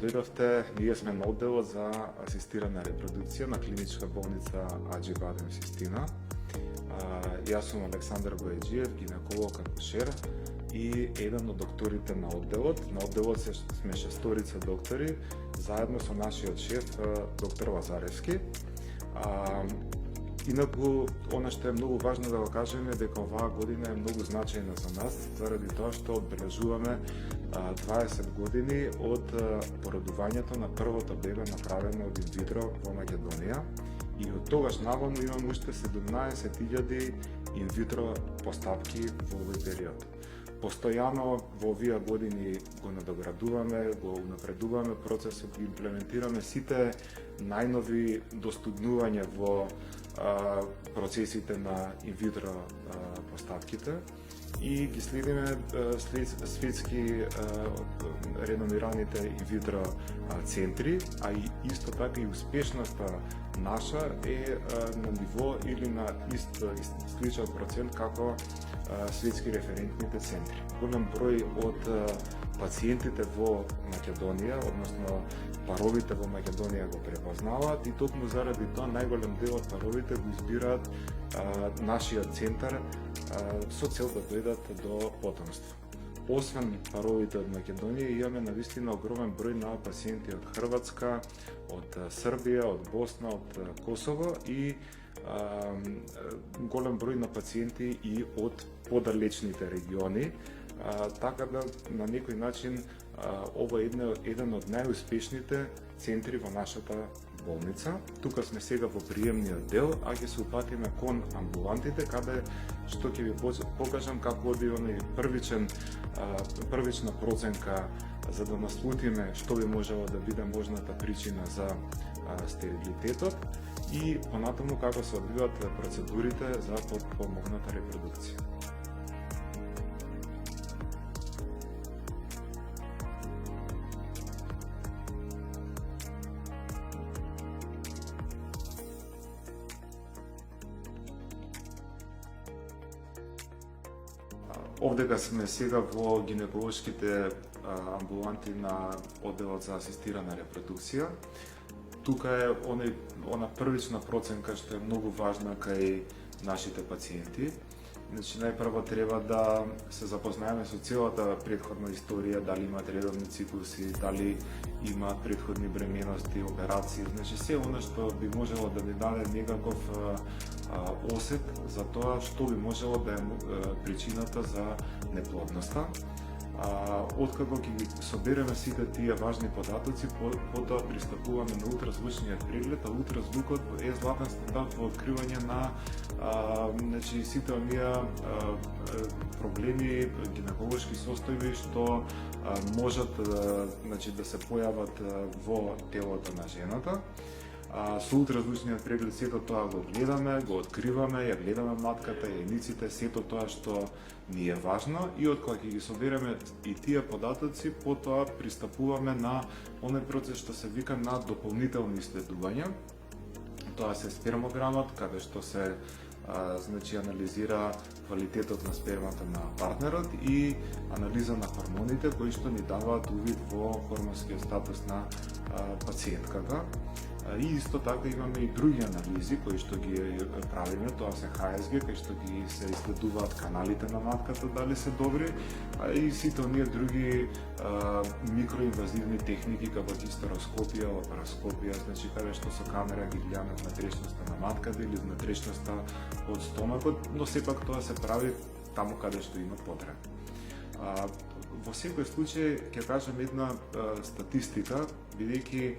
дојдовте. Ние сме на одделот за асистирана репродукција на клиничка болница Аџи Бадем Систина. Јас сум Александар Бојаџиев, гинеколог акушер и еден од докторите на одделот. На одделот сме шесторица доктори, заедно со нашиот шеф, доктор Лазаревски. Инаку, она што е многу важно да го кажеме, дека оваа година е многу значајна за нас, заради тоа што одбележуваме 20 години од породувањето на првото бебе направено од инвитро во Македонија. И од тогаш наваму имаме уште 17.000 инвитро поставки во овој период. Постојано во овие години го надоградуваме, го унапредуваме процесот, ги имплементираме сите најнови достигнувања во процесите на инвитро поставките и ги следиме светски реномираните инвитро центри, а и исто така и успешноста наша е на ниво или на сличен процент како светски референтните центри. Голем број од пациентите во Македонија, односно паровите во Македонија го препознаваат и токму заради тоа најголем дел од паровите го избираат нашиот центар со цел да дојдат до потомство. Освен паровите од Македонија, имаме навистина огромен број на пациенти од Хрватска, од Србија, од Босна, од Косово и голем број на пациенти и од подалечните региони, така да на некој начин ова е еден од најуспешните центри во нашата болница. Тука сме сега во приемниот дел, а ќе се упатиме кон амбулантите, каде што ќе ви покажам како одбиваме првична проценка за да наслутиме што би можело да биде можната причина за стерилитетот и понатаму како се одвиваат процедурите за подпомогната репродукција. Овдека сме сега во гинеколошките амбуланти на одделот за асистирана репродукција. Тука е она првична проценка што е многу важна кај нашите пациенти. Значи, најпрво треба да се запознаеме со целата претходна историја, дали имаат редовни циклуси, дали имаат претходни бременности, операции, значи се она што би можело да ни даде некаков осет за тоа што би можело да е причината за неплодноста. Откако ќе ги собереме сите тие важни податоци, потоа пристапуваме на ултразвучниот преглед, а ултразвукот е златен стандард во откривање на сите оние проблеми, гинеколошки состојби што можат да се појават во телото на жената. Со ултразвучниот преглед сето тоа го гледаме, го откриваме, ја гледаме матката, јајниците, сето тоа што ни е важно и откога ќе ги собереме и тие податоци, потоа пристапуваме на оној процес што се вика на дополнителни исследувања. Тоа се спермограмот, каде што се анализира квалитетот на спермата на партнерот и анализа на хормоните кои што ни даваат увид во хормонскиот статус на пациентката. И исто така имаме и други анализи кои што ги правиме, тоа се HSG, кои што ги се исследуваат каналите на матката дали се добри, а и сите оние други микроинвазивни техники како гистероскопија, лапароскопија, значи каде што со камера ги гледаме внатрешноста на матката или внатрешноста од стомакот, но сепак тоа се прави таму каде што има потреба. Во секој случај ќе кажам една статистика, бидејќи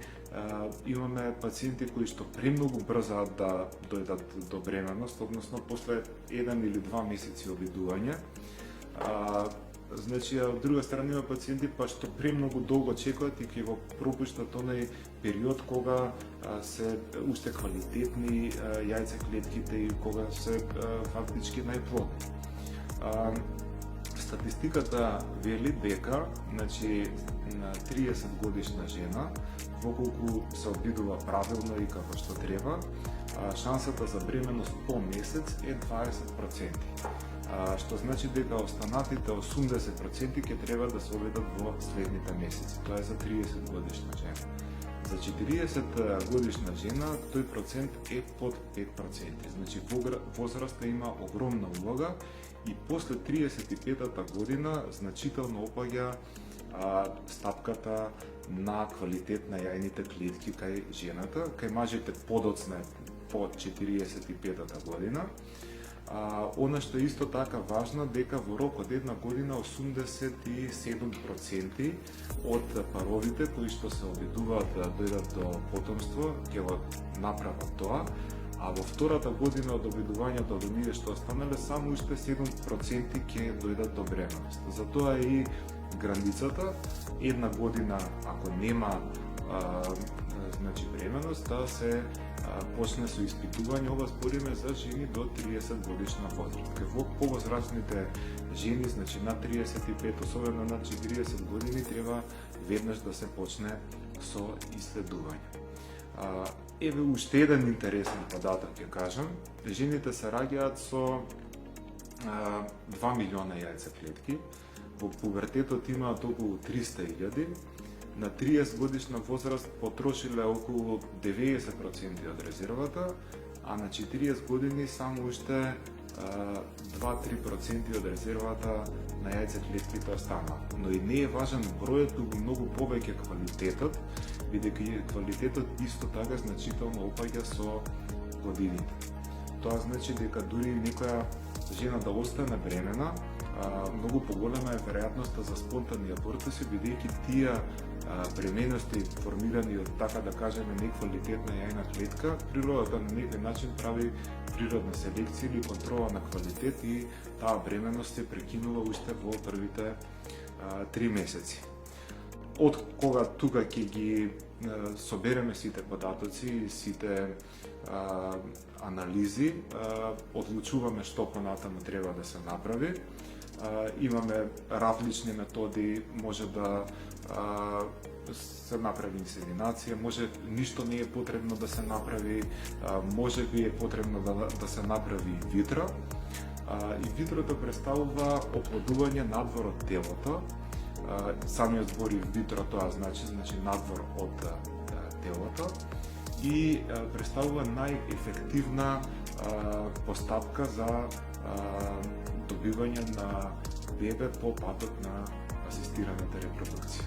имаме пациенти кои што премногу брзаат да дојдат до бременност, односно после 1 или 2 месеци обидување. Значи, од друга страна има пациенти па што премногу долго чекаат и ќе го пропуштат онај период кога се уште квалитетни јајцеклетките и кога се фактички најплодни. Статистиката вели дека, значи, на 30 годишна жена, воколку се обидува правилно и како што треба, шансата за бременност по месец е 20%. што значи дека останатите 80% ќе треба да се обидат во следните месеци. Тоа е за 30 годишна жена. За 40 годишна жена тој процент е под 5%. Значи возраста има огромна улога и после 35-та година значително опаѓа стапката на квалитет на јајните клетки кај жената, кај мажите подоцна по 45-та година. Она што е исто така важно, дека во рок од една година 87% од паровите кои што се обидуваат да дојдат до потомство ќе го направат тоа, а во втората година од обидувањето до ние што останале само уште 7% ќе дојдат до бременост. Затоа и границата една година ако нема значи бременост да се почне со испитување. Ова збориме за жени до 30 годишна возраст. Во повозрастните жени, значи на 35, особено на 40 години, треба веднаш да се почне со исследување. Еве уште еден интересен податок ќе кажам. Жените се раѓаат со 2 милиона јајцеклетки. Во пубертетот имаат околу 300.000. На 30 годишна возраст потрошиле околу 90% од резервата, а на 40 години само уште 2-3% од резервата на јајцеклетките останаа. Но и не е важен бројот, туку многу повеќе квалитетот, бидејќи квалитетот исто така значително опаѓа со годините. Тоа значи дека дури некоја жена да остане бремена, многу поголема е веројатноста за спонтанни абортуси, бидејќи тие бременности формирани од, така да кажеме, неквалитетна јајна клетка, природата на некој начин прави природна селекција или контрола на квалитет и таа бременост се прекинува уште во првите 3 месеци. Од кога тука ќе ги собереме сите податоци и сите анализи, одлучуваме што понатаму треба да се направи. Имаме различни методи, може да се направи инсеминација, може ништо не е потребно да се направи, може би е потребно да се направи витро. И витрото представува оплодување надвор од телото. Самиот збор и витро тоа значи надвор од телото и представува најефективна постапка за добивање на бебе по патот на асистираната репродукција.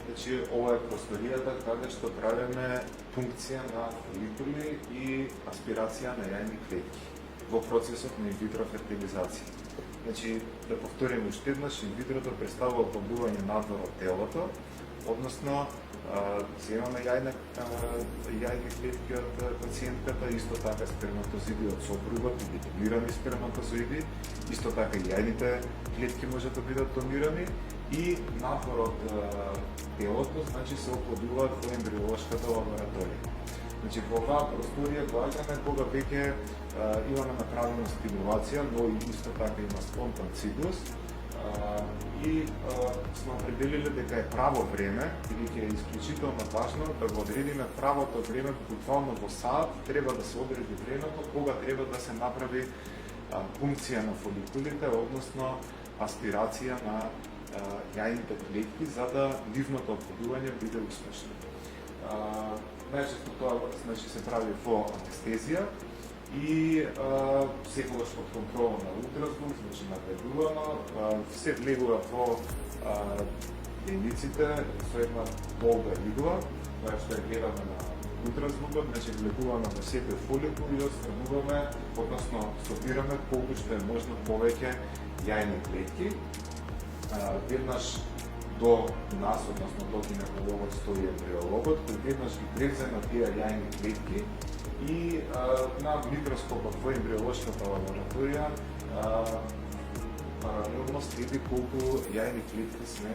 Значи, ова е просторијата каде што правиме пункција на фоликули и аспирација на јајни клетки во процесот на инвитро фертилизација. Значи, да повторим уште еднаш, инвитрото представува оплодување надвор од телото, односно земаме јајни клетки од пациентката, исто така сперматозиди од сопругот или донирани сперматозоиди, исто така и јајните клетки може да бидат донирани и надвор од телото, значи се оплодуваат во ембриолошката лабораторија. Значи, во оваа просторија доаѓаме кога веќе имаме направена стимулација, но и исто така има спонтан циклус и сме определиле дека е право време, бидејќи е исклучително важно да го одредиме правото време, буквално во саат треба да се одреди времето кога треба да се направи пункција на фоликулите, односно аспирација на јајните клетки, за да нивното оплодување биде успешно. Најчесто тоа значи се прави во анестезија и секогаш под контрола на ултразвук, значи нагледувано, се влегува во јајниците со една долга игла, која што е гледана на ултразвукот, значи влегуваме во секој фоликул и отстрануваме, односно собираме колку што е можно повеќе јајни клетки. Веднаш до нас, односно до гинекологот стои ембриологот, кој веднаш ги превзема тие јајни клетки и на микроскопот во ембриолошката лабораторија паралелно следи колку јајни клетки сме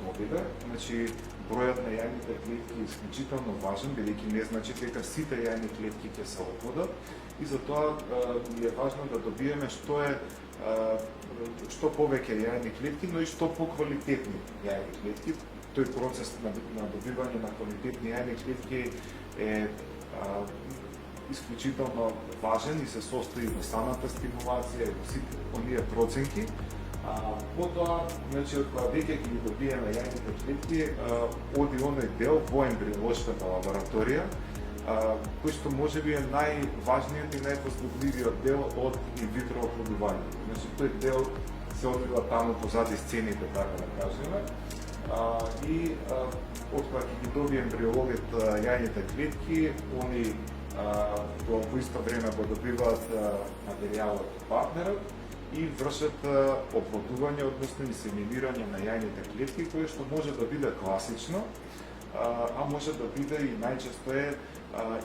добива. Значи, бројот на јајните клетки е исклучително важен, бидејќи не значи дека сите јајни клетки ќе се оплодат и затоа е важно да добиеме што повеќе јајни клетки, но и што поквалитетни јајни клетки. Тој процес на добивање на квалитетни јајни клетки е исклучително важен и се состои во самата стимулација и во сите оние проценки. Потоа, значи, од кога веќе ги добиеме јајните клетки, оди оној дел во ембриолошката лабораторија, кој што можеби е најважниот и највозлюбливиот дел од инвитро оплодувањето. Значи, тој дел се одвива таму позади сцените, така да кажеме, и од кога ќе ги добие ембриологот јајните клетки, они во исто време го добиваат материјалот од партнерот и вршат оплодување, односно инсеминирање на јајните клетки, кое што може да биде класично, а може да биде и најчесто е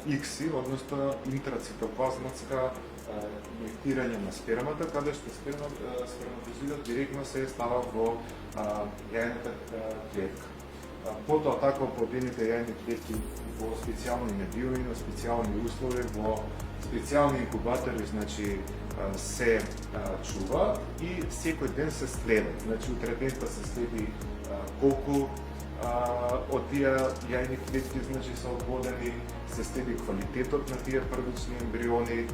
икси, односно интрацитоплазматска инjектирање на спермата, каде што сперматозидот директно се става во јајната клетка. Потоа така оплодените јајни клетки во специјални медиуми, на специјални услови, во специјални инкубатори, значи се чува и секој ден се следи. Значи утре дента се следи колку од тие јајни клетки значи се оплодени, се следи квалитетот на тие првични ембриони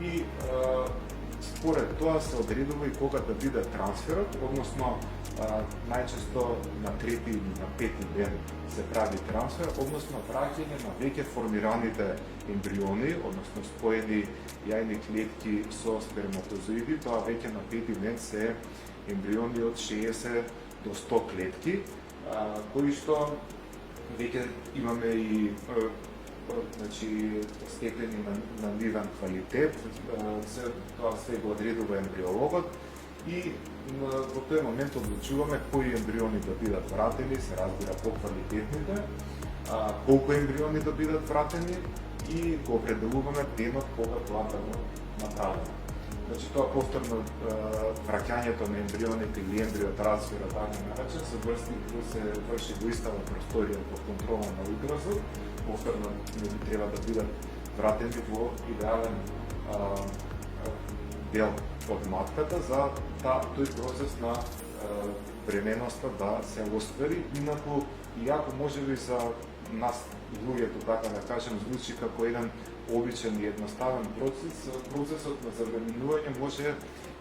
и според тоа се одредува и кога да биде трансферот, односно најчесто на трети или на пети ден се прави трансфер, односно враќање на веќе формираните ембриони, односно споени јајни клетки со сперматозоиди, тоа веќе на пети ден се ембриони од 60 до 100 клетки, кои што веќе имаме и значи степени на нивен квалитет, тоа се го одредува ембриологот и во тој момент одлучуваме кои ембриони да бидат вратени, се разбира поквалитетните, колку ембриони да бидат вратени и го определуваме денот кога тоа да го направиме. Значи тоа повторно враќањето на ембрионите или ембриотрансферот така наречен се врши во истава просторија под контрола на ултразот. Повторно не би треба да бидат вратени во идеален дел од матката за тој процес на бременоста да се оствари. Инаку, иако можеби за нас луѓето, така да кажем, звучи како еден обичен и едноставен процес, процесот на забременување може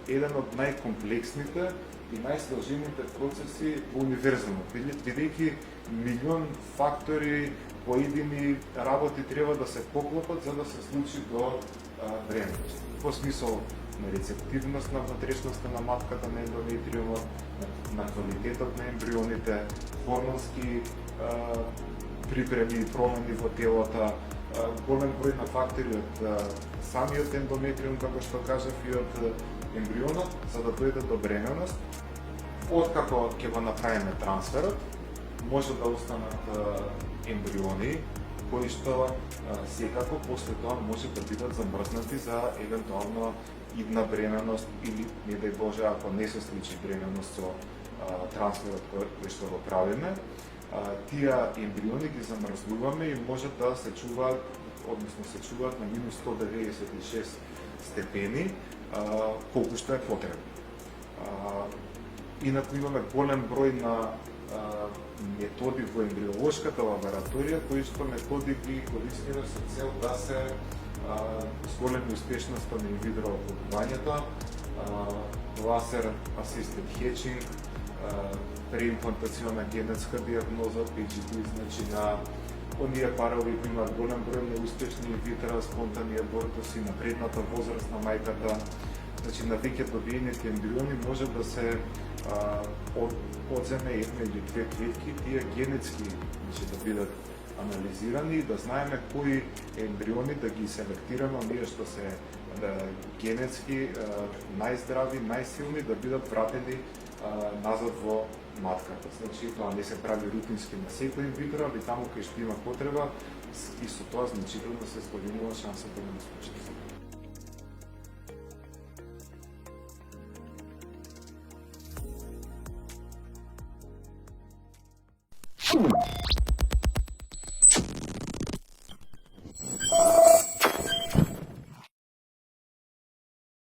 еден од најкомплексните и најсложените процеси во универзумот, бидејќи милион фактори, поедини работи треба да се поклопат за да се случи до бременност. Во смисол на рецептивност на внатрешноста на матката на ендометриумот, на квалитетот на ембрионите, хормонски припреми и промени во телото, голем број на фактори од самиот ендометриум, како што кажав, и од ембрионот, за да дојде до бременност. Откако ќе го направиме трансферот, може да останат ембриони кои што секако после тоа може да бидат замрзнати за евентуално идна бременност или, не дај Боже, ако не се случи бременност со трансферот кој што го правиме, тие ембриони ги замрзнуваме и може да се чуваат, односно се чуваат на минус 196 степени, колку што е потребно. Инаку имаме голем број на методи во ембриолошката лабораторија, кои што методи ги користиме со цел да се зголеми успешноста на инвитро оплодувањето, лазер асистент хечинг, преимплантациона генетска диагноза, PGD, значи на оние парови кои имаат голем број на успешни инвитро спонтани абортуси на предната возраст на мајката. Значи на веќе добиените ембриони може да се одземе една или две клетки, тие генетски да бидат анализирани и да знаеме кои ембриони да ги селектираме, оние што се генетски најздрави, најсилни, да бидат вратени назад во матката. Значи тоа не се прави рутински на секој инвитро, али таму кај што има потреба и со тоа значително се зголемува шансата на успешност.